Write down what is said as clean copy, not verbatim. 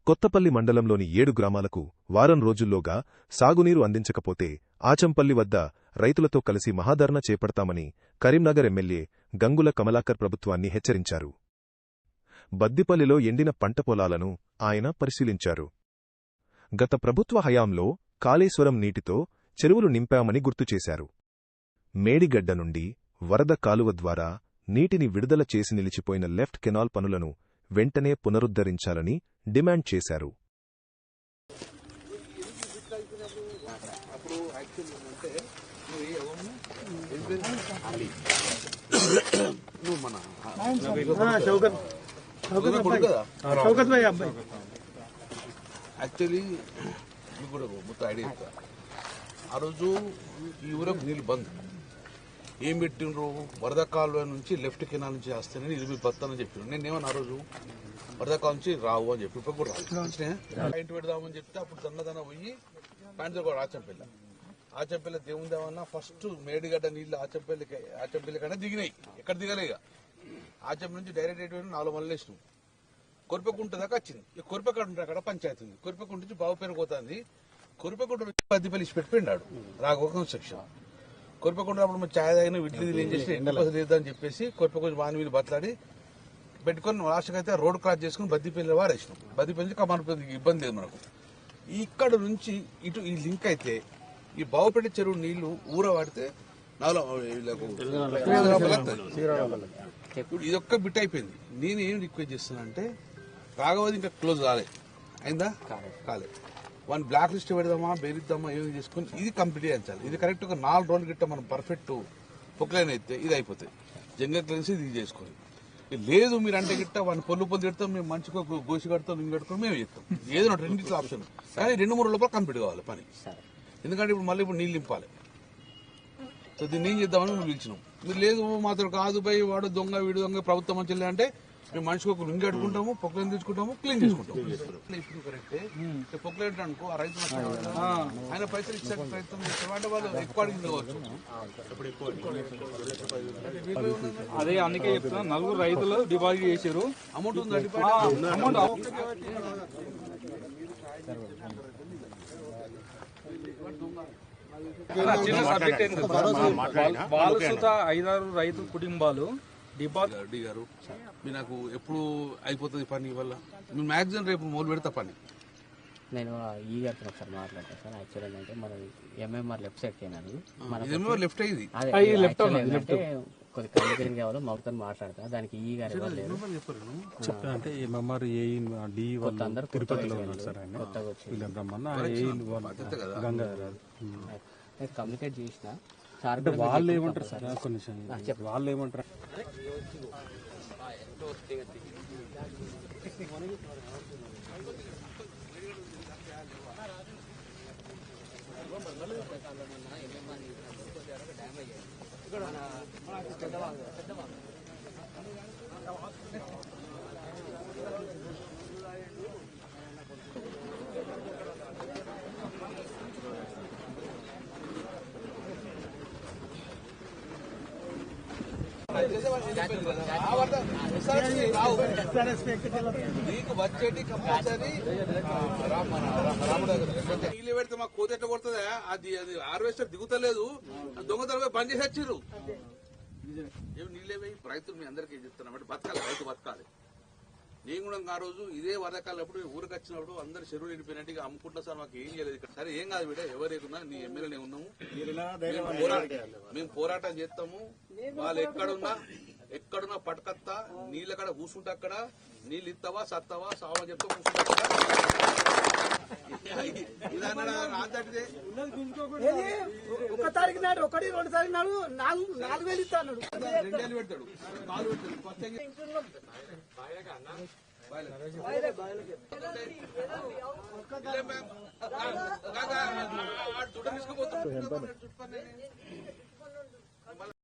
కొత్తపల్లి మండలంలోని 7 గ్రామాలకు వారం రోజుల్లోగా సాగునీరు అందించకపోతే ఆచంపల్లి వద్ద రైతులతో కలిసి మహాధర్నా చేపడతామని కరీంనగర్ ఎమ్మెల్యే గంగుల కమలాకర్ ప్రభుత్వాన్ని హెచ్చరించారు. బద్దిపల్లిలో ఎండిన పంట పొలాలను ఆయన పరిశీలించారు. గత ప్రభుత్వ హయాంలో కాళేశ్వరం నీటితో చెరువులు నింపామని గుర్తుచేశారు. మేడిగడ్డ నుండి వరద కాలువ ద్వారా నీటిని విడుదల చేసి నిలిచిపోయిన లెఫ్ట్ కెనాల్ పనులను వెంటనే పునరుద్ధరించాలని డిమాండ్ చేశారు. యాక్చువల్లీ మీకు కూడా మొత్తం ఐడియా ఇస్తా. ఆ రోజు ఈ ఊరకు నీళ్ళు బంద్ ఏం పెట్టిండ్రు, వరద కాలువ నుంచి లెఫ్ట్ కెనాల్ నుంచి వస్తేనే ఇది మీరు బతానని చెప్పిండ్రు. నేనేమన్నా ఆ రోజు వరద కాలువ నుంచి రావు అని చెప్పి ఇప్పుడు కూడా రావు ఇంటి పెడదామని చెప్తే అప్పుడు దన్నదన్న పోయి పాయింట్ కూడా ఆచంపల్లి దేవుందేమన్నా ఫస్ట్ మేడిగడ్డ నీళ్ళు ఆచంపల్లి కన్నా దిగినాయి. ఎక్కడ దిగలేక ఆచంపల్లి నుంచి డైరెక్ట్ ఎయిట్ 4 మళ్ళీ వేసినాం. కొరిపెకుంట దాకా వచ్చింది. కొరిపెక్కడ ఉంటుంది అక్కడ పంచాయతీ ఉంది. కొరిపెకుంట నుంచి బావు పేరు పోతుంది. కొరిపెకుంట నుంచి పద్దిపల్లి ఇచ్చి పెట్టిపోయినాడు రాఘవ కన్స్ట్రక్షన్. కొరిపెకుంట అప్పుడు మనం ఛాయ్ తాగిన వీటిని ఏం చేసి లేదని చెప్పేసి కొరిపెకుంట వాని వీళ్ళు బతలాడి పెట్టుకుని లాస్ట్కి అయితే రోడ్ క్రాస్ చేసుకుని బద్దిపల్లి వారేసినాం. బద్దిపల్లి నుంచి కమాన్ ఇబ్బంది లేదు మనకు. ఇక్కడ నుంచి ఇటు ఈ లింక్ అయితే ఈ బావుపేట చెరువు నీళ్లు ఊర వాడితే ఇది ఒక్క బిట్ అయిపోయింది. నేను ఏం రిక్వెస్ట్ చేస్తున్నా అంటే రాఘవది ఇంకా క్లోజ్ అయిందా కాలే వన్ బ్లాక్ లిస్ట్ పెడదామా బెయిలిద్దామా ఏమి చేసుకుని ఇది కంప్లీట్ చేయించాలి. ఇది కరెక్ట్ ఒక 4 రోజులు గిట్ట మనం పర్ఫెక్ట్ పొక్లైన్ అయితే ఇది అయిపోతుంది. జంగల్ క్లీన్స్ ఇది చేసుకొని లేదు మీరు అంటే గిట్ట వాడిని పొల్లు తిడతాం, మేము మంచిగా గోసి కడతాం, ఇంక కట్టుకుని మేము చేస్తాం. ఏదో రెండింటి ఆప్షన్ కానీ 2-3 రోజుల లోపల కంప్లీట్ కావాలి పని. ఎందుకంటే ఇప్పుడు మళ్ళీ నీళ్ళు నింపాలి. సో దీన్ని ఏం చేద్దామని మేము పిలిచినాం. మీరు లేదు మాత్రం కాదు పోయి వాడు దొంగ వీడు దొంగ ప్రభుత్వం మంచి అంటే మేము మనిషికి ఒక లింక్ కట్టుకుంటాము, పొక్లైన్ తెచ్చుకుంటాము, క్లీన్ చేసుకుంటాము. ఇప్పుడు కరెక్టే పొక్లైన్ అనుకో ఆ రైతు ఆయన పైసలు ఇచ్చే ప్రయత్నం చేస్తారు అంటే వాళ్ళు ఎక్కువ అడిగింది కావచ్చు. అదే అందుకే చెప్తున్నా 4 రైతులు డిపాజిట్ చేశారు. అమౌంట్ ఉందా డిపాజిట్ అమౌంట్ చిన్న సబ్జెక్ట్ ఏంటి వాళ్ళు సుత 5-6 రైతు కుటుంబాలు రెడ్డి గారు మీరు నాకు ఎప్పుడు అయిపోతుంది పని వల్ల మీరు మ్యాక్సిమం రేపు మొదలు పెడతా పని. నేను ఈ గారితో ఒకసారి మాట్లాడతాను సార్. యాక్చువల్ ఏంటంటే మనం ఎంఎంఆర్ లెఫ్ట్ సైడ్ అయినాను లెఫ్ట్ అయ్యింది కొద్ది కమిషన్ కావాలో మాతో మాట్లాడతా. దానికి ఈ గారు అంటే ఎంఎంఆర్ అందరూ తిరుపతిలో కొత్తగా వచ్చి కమ్యూనికేట్ చేసిన సార్ వాళ్ళు ఏమంటారు సార్ కొన్ని వాళ్ళు ఏమంటారు నీకు వచ్చేటి కంపల్సరీ నీళ్ళు పెడితే మాకు కోత ఎట్లా కొడుతుందా? అది హార్వెస్టర్ దిగుతలేదు, దొంగతనం బంద్ చేసి వచ్చిర్రు. ఏమి నీళ్ళేవి రైతులు మీ అందరికీ చెప్తున్నాం అంటే బతకాలి, రైతు బతకాలి. నేను కూడా ఆ రోజు ఇదే వరదకాలం అప్పుడు ఊరికి వచ్చినప్పుడు అందరు చెరువులు ఎండిపోయినట్టుగా అమ్ముకుంటున్నా సార్, మాకు ఏం చేయలేదు ఇక్కడ. సరే ఏం కాదు బిడ్డ, ఎవరు లేకున్నా నీ ఎమ్మెల్యేనే ఉన్నాము, మేము పోరాటం చేస్తాము. వాళ్ళు ఎక్కడున్నా పట్టుకత్తా నీళ్ళ కాడ కూర్చుంటే అక్కడ నీళ్ళు ఇస్తావా సత్తావా సావా చెప్తా కూర్చుంటా ఒక తారీఖు నాడు 1-2 తారీఖు నాడు 4,000 ఇస్తాడు, 2 పెడతాడు, కాలు పెడతాడు. తీసుకుపోతాడు.